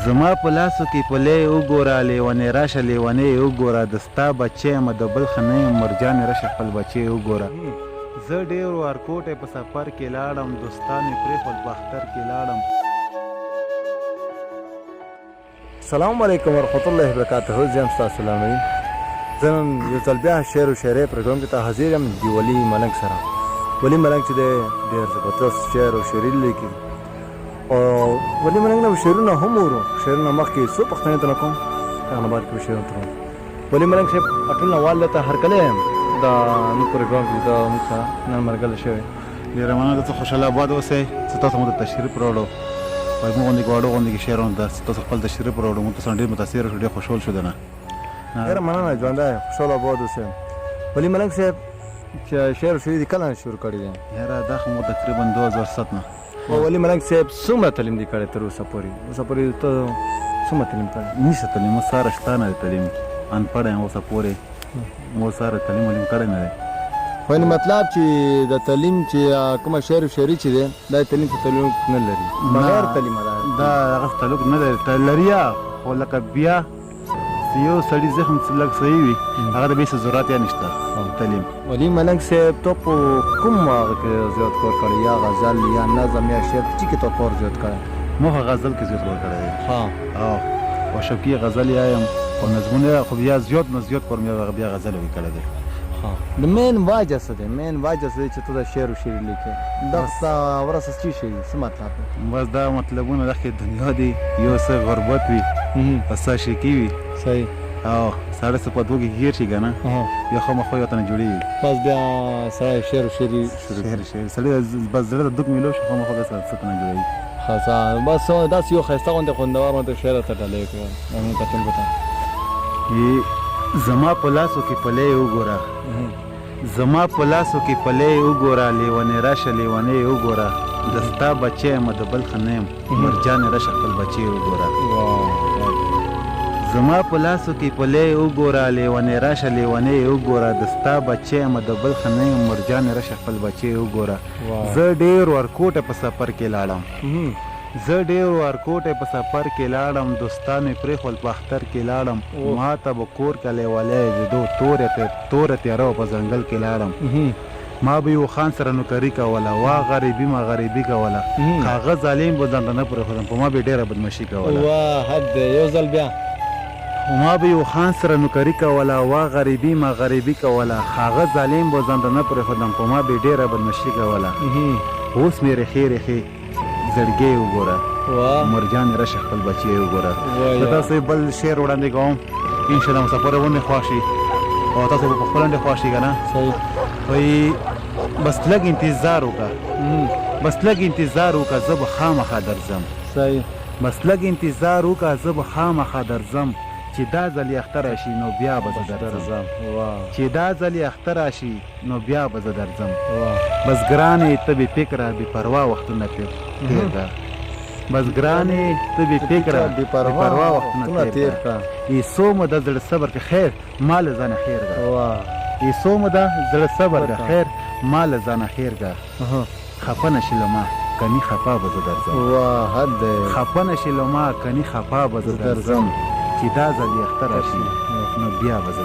زما په لاسو کې پلی وګوره لیونې راشه لیونې وګوره د ستا بچی یم د بل ښه نه یم مرجانې راشه خپل بچی وګوره زه ډېر وارکوټی په سفر کې لاړم دوستان مې پرېښول په اختر کې لاړم. السلام علیکم ورحمت الله وبرکاته. زه یم ستاسو لامین. زه نن یو ځل بیا شعر و شاعرۍ پروګرام کې ته حاضر یم د ولي ملنګ سره. ولي ملنګ چې دی ډېر زبردست شعر او شاعري لیکي او ولي ملنګ نه شعرونه هم ورو شعرونه مخکې څو پښتنې ته نه کوم هغه نه بعد کې شعرونه ته ولي ملنګ صاحب اټول نوال ته هرکلی یم دا موږ پروګرام کې دا موږ سره نن ملګری شوی. ډېره مننه ته خوشحاله آباد اوسئ. زه تاسو مو ته تشریف راوړو وایي موږ غوندې ګواډو غوندې کې شعرونه ده تاسو خپل تشریف راوړو موږ تاسو ډېر متاثره شو ډېر خوشحال شو دنه. ډېره مننه ژوندی خوشحاله آباد اوسئ. ولي ملنګ صاحب چې شعر و شاعري کله شروع کړی دی؟ یاره دا خو مو تقریبا 2007 نه. ولي ملنګ صاحب څومره تعلیم دی کړی تر اوسه پورې؟ اوسه پورې ته څومره تعلیم کړی؟ نشته تعلیم مو ساره شته نه دی تعلیم انپړ یم اوسه پورې مو ساره تعلیم ولیم کړی نه دی. خو یعنې مطلب چې د تعلیم چې کومه شعر و شاعري چې دی دا تعلیم ته تعلق نه لري بغیر تعلیمه دا هغه تعلق نه لري لري خو لکه بیا یو سړي ذهن لږ صحیح وي هغه د بې څه ضرورت یا نشته تعلیم. ولي ملنګ صاحب ته په کوم هغه کې زیات کار کړی یا غزل یا نظم یا شعر چې کې ته کار زیات کړی؟ مو غزل کې زیات کار کړی دی. او شوقي غزل یم او نظمونه خو بیا زیات نه زیات کار مې بیا غزل وی کړی دی. د مین وجه څه دی؟ مین وجه څه دی چې ته د شعر و شاعري لیکې دا ستا ورسه څه شی څه مطلب دی؟ بس دا مطلبونه دغه دنیا دی یو څه غربت وي په څه شکي وي صحیح او سړی څه په دوه کې ګیر شي که نه بیا خامخا یو ته نه جوړېږي بس بیا سړی شعر و شاعري سړی بس زړه د دوک میلو شي خامخا بیا څه ته نه جوړېږي. ښه بس داسې یو ښایسته غوندې خوندور غوندې شعر ته ډالۍ کړه مونږ کتونکو ته زما په لاسو کې پلی وګوره زما په لاسو کې پلی وګوره لیونې راشه لیونې وګوره د ستا بچی یم د بل ښه نه یم مرجانې راشه خپل بچی وګوره. زما په لاسو کې پلی وګوره لیونې راشه لیونې وګوره د ستا بچی یم د بل ښه نه یم مرجانې راشه خپل بچی وګوره. زه ډېر ورکوټی په سفر کې لاړم دوستان مې پرېښول په اختر کې لاړم ما ته به کور کې لیولی زیدو توره تیاره وه په ځنګل کې لاړم ما به یو خان سره نوکري کوله وا غریبي ما غریبي کوله هغه ظالم به ځان ته نه پرېښودم په ما به یې ډېره بدمشي کوله. حد یو ځل بیا ما به یو خان سره نوکري کوله وا غریبي ما غریبي کوله هغه ظالم به ځان ته نه پرېښودم په ما به یې ډېره بدمشي کوله. اوس مې ریښې زړګی وګوره مرجانې راشه خپل بچی وګوره. زه تاسو بل شعر وړاندې کوم انشاءالله مسافر ونې خوښ شي او تاسو به په خپل ډېر خوښ شي که نه وایي بس لږ انتظار وکړه زه به خامخا درځم بس لږ انتظار وکړه زه به خامخا درځم چې دا ځل یې اختر راشي نو بیا به زه درځم بس ګرانې ته بې فکره بې پروا وختونه تېرده بس ګرانې ته بې فکره بې پروا وختونه تېر کړه ایسو مو د زړه صبر که خیر ما له ځانه خیر ده ایسو مو د زړه صبر که خیر ما له ځانه خیر ده خفه نشي له ما کني خفا به زه درځم خفه نشي له ما کني خفا به زه درځم چې دا ځل یې اختر راشي نو بیا به زه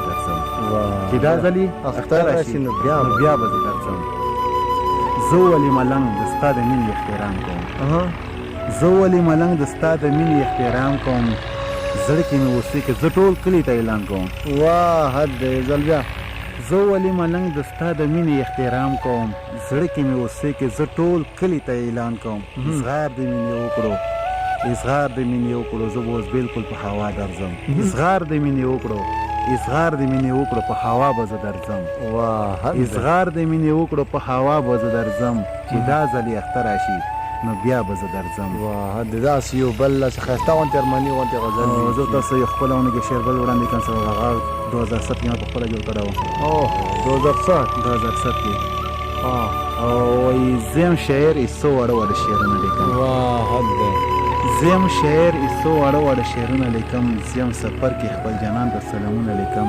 درځم زه ولې ملنګ د ستا د مینې احترام کوم زړه کې مې اوسې که زه ټول کلي ته اعلان کوم زه ولې ملنګ د ستا د مینې احترام کوم زړه کې مې اوسې که زه ټول کلي ته اعلان کوم اظهار د مینې وکړو زه به اوس بلکل په هوا درځم اظهار د مینې وکړو په هوا به زه درځم چې دا ځل یې اختر راشي نو بیا به زه درځم. داسې یو بل ښایسته غوندې ارماني غوندې غزل زه تاسو یو خپله ونې شعر بل وړاندې کوم هغه 2007 کې ما په خپله جوړ کړی و 2007 کې او وایي زه یم شاعر ایسو واړه شعرونه لیکم زه یم سفر کې خپل جانان ته سلامونه لیکم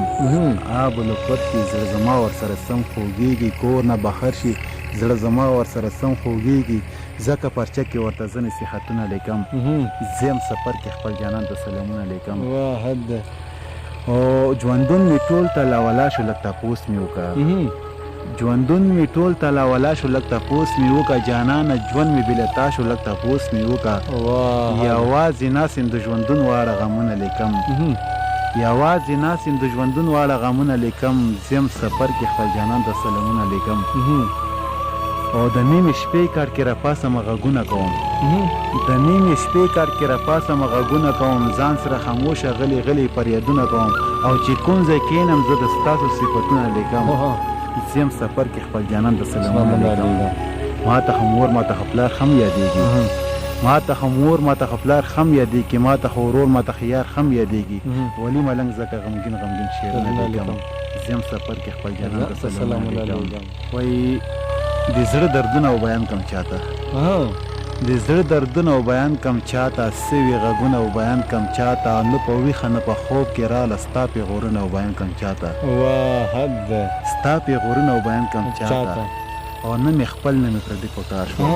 آب لپت کې زړه زما ورسره سم خوږېږي کور نه بهر شي زړه زما ورسره سم خوږېږي ځکه پرچه کې ورته زه نصیحتونه لیکم زم سفر کې خپل جانان ته سلامونه لیکم واه حد دی او ژوندون مې ټول تلاولا شو لږ تپوس مې وکړه ژوندون مې ټول تلاولا شو لږ تپوس مې وکړه جانانه ژوند مې بېلتا شو لږ تپوس مې وکړه یوازې ناسم د ژوندون واړه غمونه لیکم یوازې ناسم د ژوندون واړه غمونه لیکم زم سفر کې خپل جانان ته سلامونه لیکم او د نیمې شپې کار کې راپاسم غږونه کوم د نیمې شپې کار کې راپاسم غږونه کوم ځان سره خاموشه غلی غلی فریادونه کوم او چې کوم ځای کښېنم زه د ستاسو صفتونه لیکم زم سفر کې خپل جانان ته سلامونه لیکم ما ته خو مور ما ته خو پلار هم یادېږي ما ته خو مور ما ته خو پلار هم یادېږي ما ته خو ورور ما ته خو یار هم یادېږي ولي ملنګ ځکه غمګین غمګین شعرونه لیکم زم سفر کې خپل جانان ته سلامونه لیکم وایي د زړه دردونه او بیان کم چاته د زړه دردونه او بیان کم چاته سوي غږونه او بیان کم چاته نه په ویښه نه په خوب کې راله ستا پیغورونه او بیان کم چاته واه حد دی ستا پیغورونه او بیان کم چاته او نه مې خپل نه مې پردي پکار شول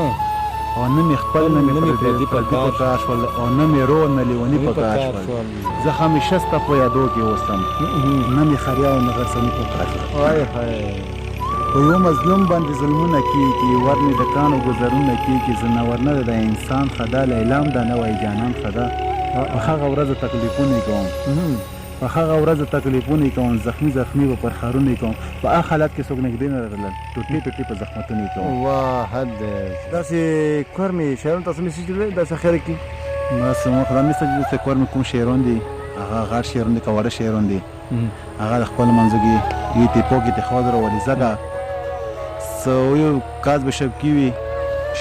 او نه مې خپل نه مې پردي پکار شول او نه مې رو نه لیوني پکار شول زه همیشه ستا په یادو کې اوسم نه مې خریا او نه غرسني پکار شول په یو مظلوم باندې ظلمونه کېږي ور مې د کاڼو ګذرونه کېږي ځناور نه ده د انسان خدا لیلام ده نه وایي جانان خدا په هغه ورځ تکلیفونه کوم په هغه ورځ تکلیفونه کوم زخمي زخمي به پر خارونه کوم په هغه حالت کې څوک نږدې نه راغلل ټوټې ټوټې په زخمتونه کوم واه حد دی داسې کور مې شعرونه تاسو میسج دی داسې خیر کې بس ما خدا میسج دی چې کور مې کوم شعرون دي هغه غټ شعرون دي که وړه شعرون دي هغه د خپل منځو کې یو تیپو کې تخوادر ولی زګه یو کاز به شب کیوي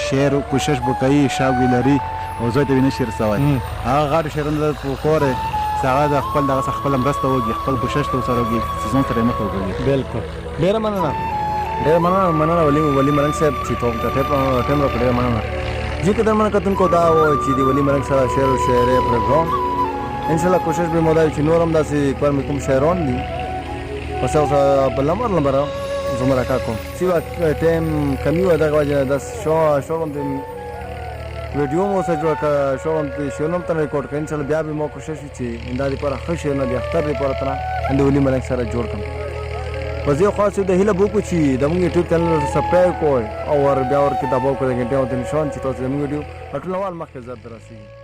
شعر کوشش بکوي شاوګي لري او زه ته نه شعر سوای هغه غاړه شعرونه د پوره هغه د خپل دغه خپل مرسته وږي خپل کوشش ته سره وږي سيزون سره مخ وږي بالکل ډیر مننه ولی ملنګ صاحب چې ټوم ته ټیم را کړی مننه چې کله من کتن کو دا و چې دی ولی ملنګ سره شعر او شعر پروګرام ان شاء الله کوشش به مودای چې نورم داسې کار مې کوم شعرون دي پس اوس بل نمبر زمرا کا کوم سیوا ټیم کمی و دغه وجه د شوروم د ویډیو مو سره جوړ کا شوروم د شونم ته ریکارډ کین چې بیا به مو کوشش وکړي اندازې پر خوشی نه دی اختر لپاره تنا اند ولي ملک سره جوړ کم وزیر خاص د هله بوکو چې د موږ یوټیوب چینل سبسکرایب کوئ او بیا ور کتابو کو د غنټه او د نشان چې تاسو موږ ویډیو اټول مخکې زړه دراسي